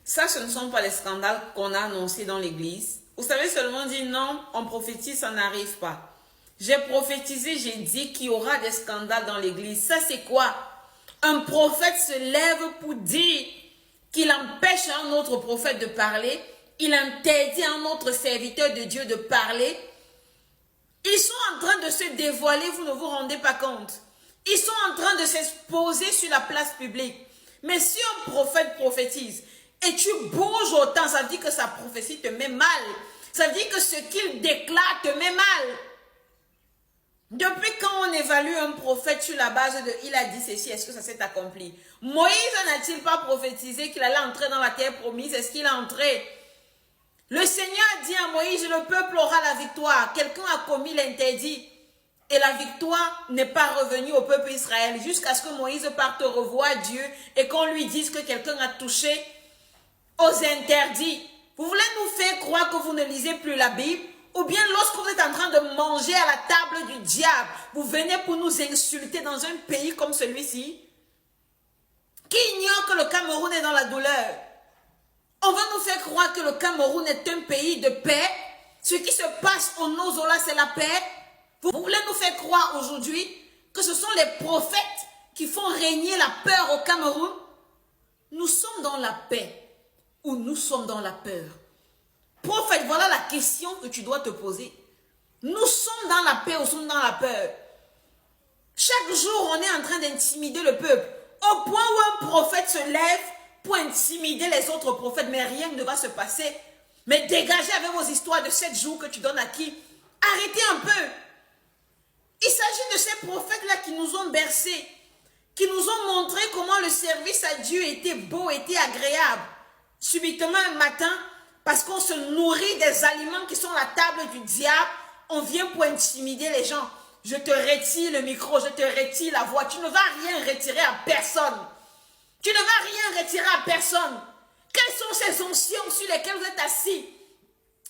Ça, ce ne sont pas les scandales qu'on a annoncés dans l'église. Vous savez seulement dire non, on prophétise, ça n'arrive pas. J'ai prophétisé, j'ai dit qu'il y aura des scandales dans l'église. Ça, c'est quoi? Un prophète se lève pour dire qu'il empêche un autre prophète de parler. Il interdit à un autre serviteur de Dieu de parler. Ils sont en train de se dévoiler, vous ne vous rendez pas compte. Ils sont en train de s'exposer sur la place publique. Mais si un prophète prophétise et tu bouges autant, ça veut dire que sa prophétie te met mal. Ça veut dire que ce qu'il déclare te met mal. Depuis quand on évalue un prophète sur la base de « il a dit ceci », est-ce que ça s'est accompli? Moïse n'a-t-il pas prophétisé qu'il allait entrer dans la terre promise? Est-ce qu'il est entré? Le Seigneur a dit à Moïse, le peuple aura la victoire. Quelqu'un a commis l'interdit. Et la victoire n'est pas revenue au peuple Israël jusqu'à ce que Moïse parte revoir Dieu et qu'on lui dise que quelqu'un a touché aux interdits. Vous voulez nous faire croire que vous ne lisez plus la Bible? Ou bien lorsque vous êtes en train de manger à la table du diable, vous venez pour nous insulter dans un pays comme celui-ci? Qui ignore que le Cameroun est dans la douleur? On va nous faire croire que le Cameroun est un pays de paix. Ce qui se passe au Nozola, c'est la paix. Vous voulez nous faire croire aujourd'hui que ce sont les prophètes qui font régner la peur au Cameroun? Nous sommes dans la paix ou nous sommes dans la peur? Prophète, voilà la question que tu dois te poser. Nous sommes dans la paix ou nous sommes dans la peur? Chaque jour, on est en train d'intimider le peuple. Au point où un prophète se lève pour intimider les autres prophètes, mais rien ne va se passer. Mais dégagez avec vos histoires de 7 jours que tu donnes à qui? Arrêtez un peu. Il s'agit de ces prophètes-là qui nous ont bercés, qui nous ont montré comment le service à Dieu était beau, était agréable. Subitement un matin, parce qu'on se nourrit des aliments qui sont la table du diable, on vient pour intimider les gens. Je te retire le micro, je te retire la voix. Tu ne vas rien retirer à personne. Tu ne vas rien retirer à personne. Quelles sont ces onctions sur lesquelles vous êtes assis,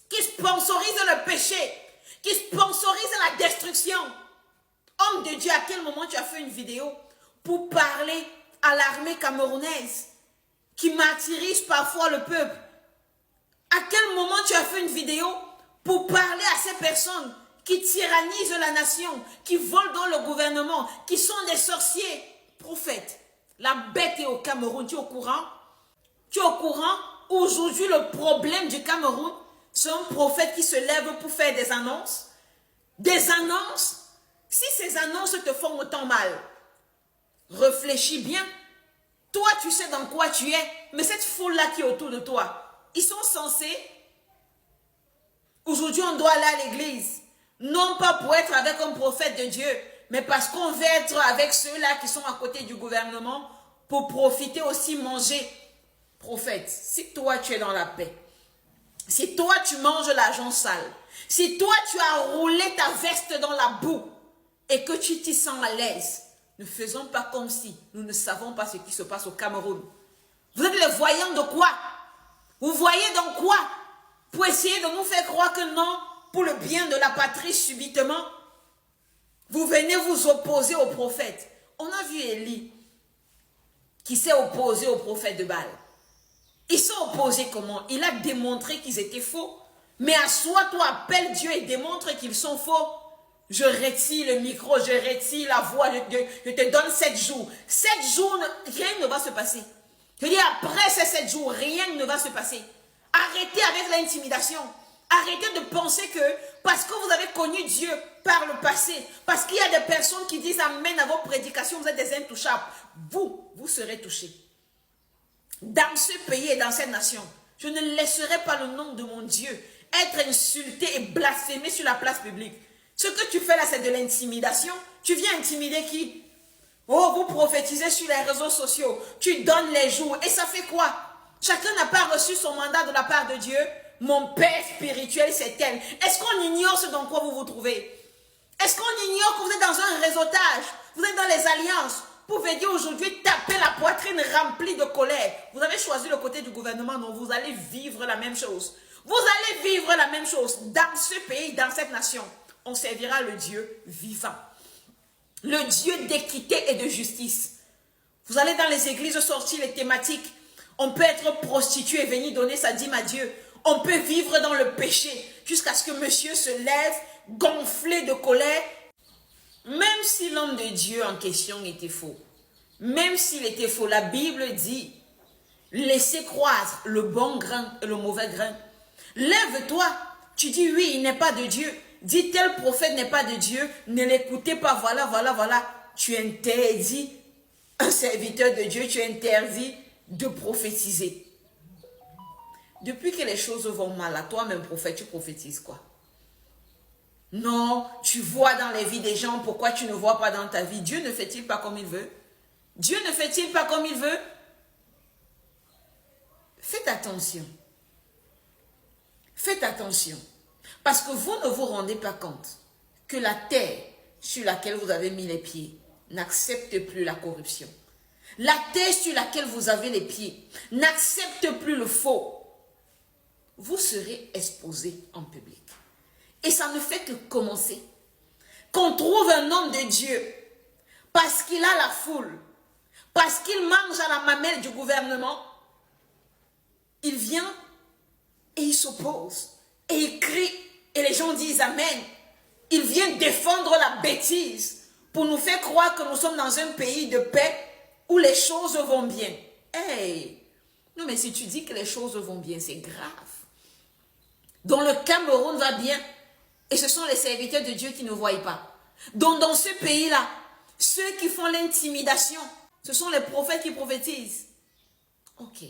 qui sponsorisent le péché, qui sponsorisent la destruction? Homme de Dieu, à quel moment tu as fait une vidéo pour parler à l'armée camerounaise qui martyrise parfois le peuple? À quel moment tu as fait une vidéo pour parler à ces personnes qui tyrannisent la nation, qui volent dans le gouvernement, qui sont des sorciers? Prophète, la bête est au Cameroun, tu es au courant? Tu es au courant? Aujourd'hui, le problème du Cameroun, c'est un prophète qui se lève pour faire des annonces. Des annonces. Si ces annonces te font autant mal, réfléchis bien. Toi, tu sais dans quoi tu es, mais cette foule-là qui est autour de toi, ils sont censés, aujourd'hui on doit aller à l'église, non pas pour être avec un prophète de Dieu, mais parce qu'on veut être avec ceux-là qui sont à côté du gouvernement pour profiter aussi, manger. Prophète, si toi tu es dans la paix, si toi tu manges l'argent sale, si toi tu as roulé ta veste dans la boue et que tu t'y sens à l'aise, ne faisons pas comme si nous ne savons pas ce qui se passe au Cameroun. Vous êtes les voyants de quoi? Vous voyez dans quoi? Pour essayer de nous faire croire que non, pour le bien de la patrie subitement, vous venez vous opposer au prophète. On a vu Élie qui s'est opposé au prophète de Baal. Ils sont opposés comment? Il a démontré qu'ils étaient faux. Mais assois-toi, appelle Dieu et démontre qu'ils sont faux. Je retire le micro, je retire la voix, je te donne 7 jours. 7 jours, rien ne va se passer. Je dis, après ces 7 jours, rien ne va se passer. Arrêtez avec l'intimidation. Arrêtez de penser que parce que vous avez connu Dieu par le passé, parce qu'il y a des personnes qui disent amen à vos prédications, vous êtes des intouchables. Vous serez touchés. Dans ce pays et dans cette nation, je ne laisserai pas le nom de mon Dieu être insulté et blasphémé sur la place publique. Ce que tu fais là, c'est de l'intimidation. Tu viens intimider qui? Oh, vous prophétisez sur les réseaux sociaux. Tu donnes les jours. Et ça fait quoi? Chacun n'a pas reçu son mandat de la part de Dieu. Mon Père spirituel, c'est tel. Est-ce qu'on ignore ce dans quoi vous vous trouvez? Est-ce qu'on ignore que vous êtes dans un réseautage? Vous êtes dans les alliances. Vous pouvez dire aujourd'hui taper la poitrine remplie de colère. Vous avez choisi le côté du gouvernement, donc vous allez vivre la même chose. Vous allez vivre la même chose dans ce pays, dans cette nation. On servira le Dieu vivant. Le Dieu d'équité et de justice. Vous allez dans les églises sortir les thématiques. On peut être prostitué et venir donner sa dîme à Dieu. On peut vivre dans le péché jusqu'à ce que monsieur se lève, gonflé de colère. Même si l'homme de Dieu en question était faux, même s'il était faux, la Bible dit, laissez croître le bon grain et le mauvais grain. Lève-toi, tu dis oui, il n'est pas de Dieu. Dis tel prophète n'est pas de Dieu, ne l'écoutez pas, voilà. Tu interdis un serviteur de Dieu, tu interdis de prophétiser. Depuis que les choses vont mal à toi-même, prophète, tu prophétises quoi? Non, tu vois dans les vies des gens, pourquoi tu ne vois pas dans ta vie? Dieu ne fait-il pas comme il veut? Dieu ne fait-il pas comme il veut? Faites attention. Faites attention. Parce que vous ne vous rendez pas compte que la terre sur laquelle vous avez mis les pieds n'accepte plus la corruption. La terre sur laquelle vous avez les pieds n'accepte plus le faux. Vous serez exposé en public. Et ça ne fait que commencer. Qu'on trouve un homme de Dieu, parce qu'il a la foule, parce qu'il mange à la mamelle du gouvernement, il vient et il s'oppose, et il crie, et les gens disent Amen. Il vient défendre la bêtise pour nous faire croire que nous sommes dans un pays de paix où les choses vont bien. Hey! Non, mais si tu dis que les choses vont bien, c'est grave. Donc le Cameroun va bien, et ce sont les serviteurs de Dieu qui ne voient pas. Donc dans ce pays-là, ceux qui font l'intimidation, ce sont les prophètes qui prophétisent. Ok.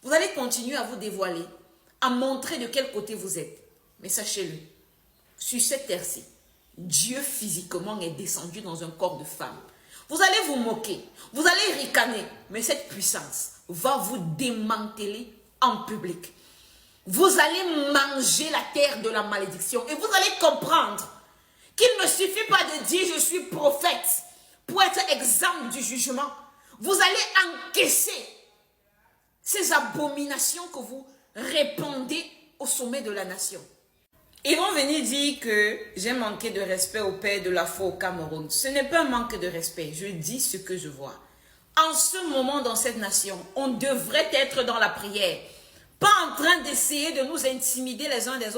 Vous allez continuer à vous dévoiler, à montrer de quel côté vous êtes. Mais sachez-le, sur cette terre-ci, Dieu physiquement est descendu dans un corps de femme. Vous allez vous moquer, vous allez ricaner, mais cette puissance va vous démanteler en public. Vous allez manger la terre de la malédiction et vous allez comprendre qu'il ne suffit pas de dire je suis prophète pour être exempt du jugement. Vous allez encaisser ces abominations que vous répandez au sommet de la nation. Ils vont venir dire que j'ai manqué de respect au père de la foi au Cameroun. Ce n'est pas un manque de respect, je dis ce que je vois. En ce moment dans cette nation, on devrait être dans la prière. Pas en train d'essayer de nous intimider les uns les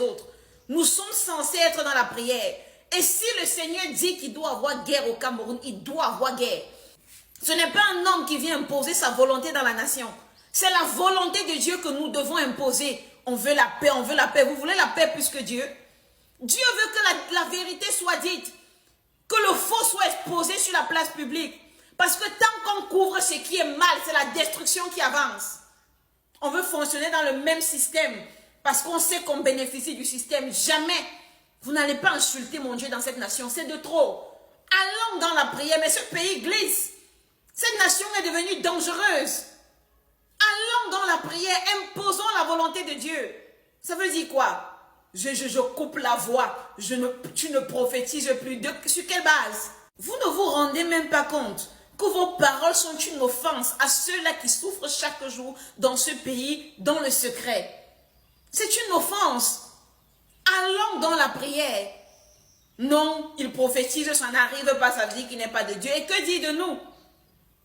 autres. Nous sommes censés être dans la prière. Et si le Seigneur dit qu'il doit avoir guerre au Cameroun, il doit avoir guerre. Ce n'est pas un homme qui vient imposer sa volonté dans la nation. C'est la volonté de Dieu que nous devons imposer. On veut la paix, on veut la paix. Vous voulez la paix plus que Dieu? Dieu veut que la vérité soit dite. Que le faux soit exposé sur la place publique. Parce que tant qu'on couvre ce qui est mal, c'est la destruction qui avance. On veut fonctionner dans le même système parce qu'on sait qu'on bénéficie du système. Jamais. Vous n'allez pas insulter mon Dieu dans cette nation. C'est de trop. Allons dans la prière. Mais ce pays glisse. Cette nation est devenue dangereuse. Allons dans la prière. Imposons la volonté de Dieu. Ça veut dire quoi? Je coupe la voix. Tu ne prophétises plus. Sur quelle base? Vous ne vous rendez même pas compte que vos paroles sont une offense à ceux-là qui souffrent chaque jour dans ce pays, dans le secret. C'est une offense. Allons dans la prière. Non, il prophétise, ça n'arrive pas, ça veut dire qu'il n'est pas de Dieu. Et que dit de nous?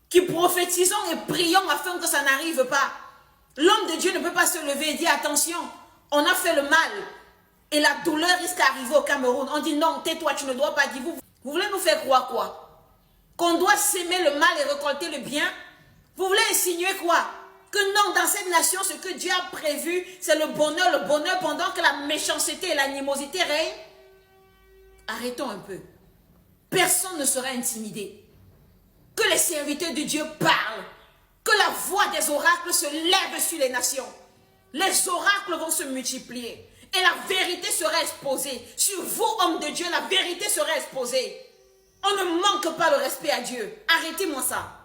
Qui prophétisons et prions afin que ça n'arrive pas. L'homme de Dieu ne peut pas se lever et dire attention, on a fait le mal. Et la douleur risque d'arriver au Cameroun. On dit non, tais-toi, tu ne dois pas dire. Vous voulez nous faire croire quoi? Qu'on doit s'aimer le mal et récolter le bien? Vous voulez insinuer quoi? Que non, dans cette nation, ce que Dieu a prévu, c'est le bonheur pendant que la méchanceté et l'animosité règnent? Arrêtons un peu. Personne ne sera intimidé. Que les serviteurs de Dieu parlent. Que la voix des oracles se lève sur les nations. Les oracles vont se multiplier. Et la vérité sera exposée. Sur vous, hommes de Dieu, la vérité sera exposée. On ne manque pas le respect à Dieu. Arrêtez-moi ça.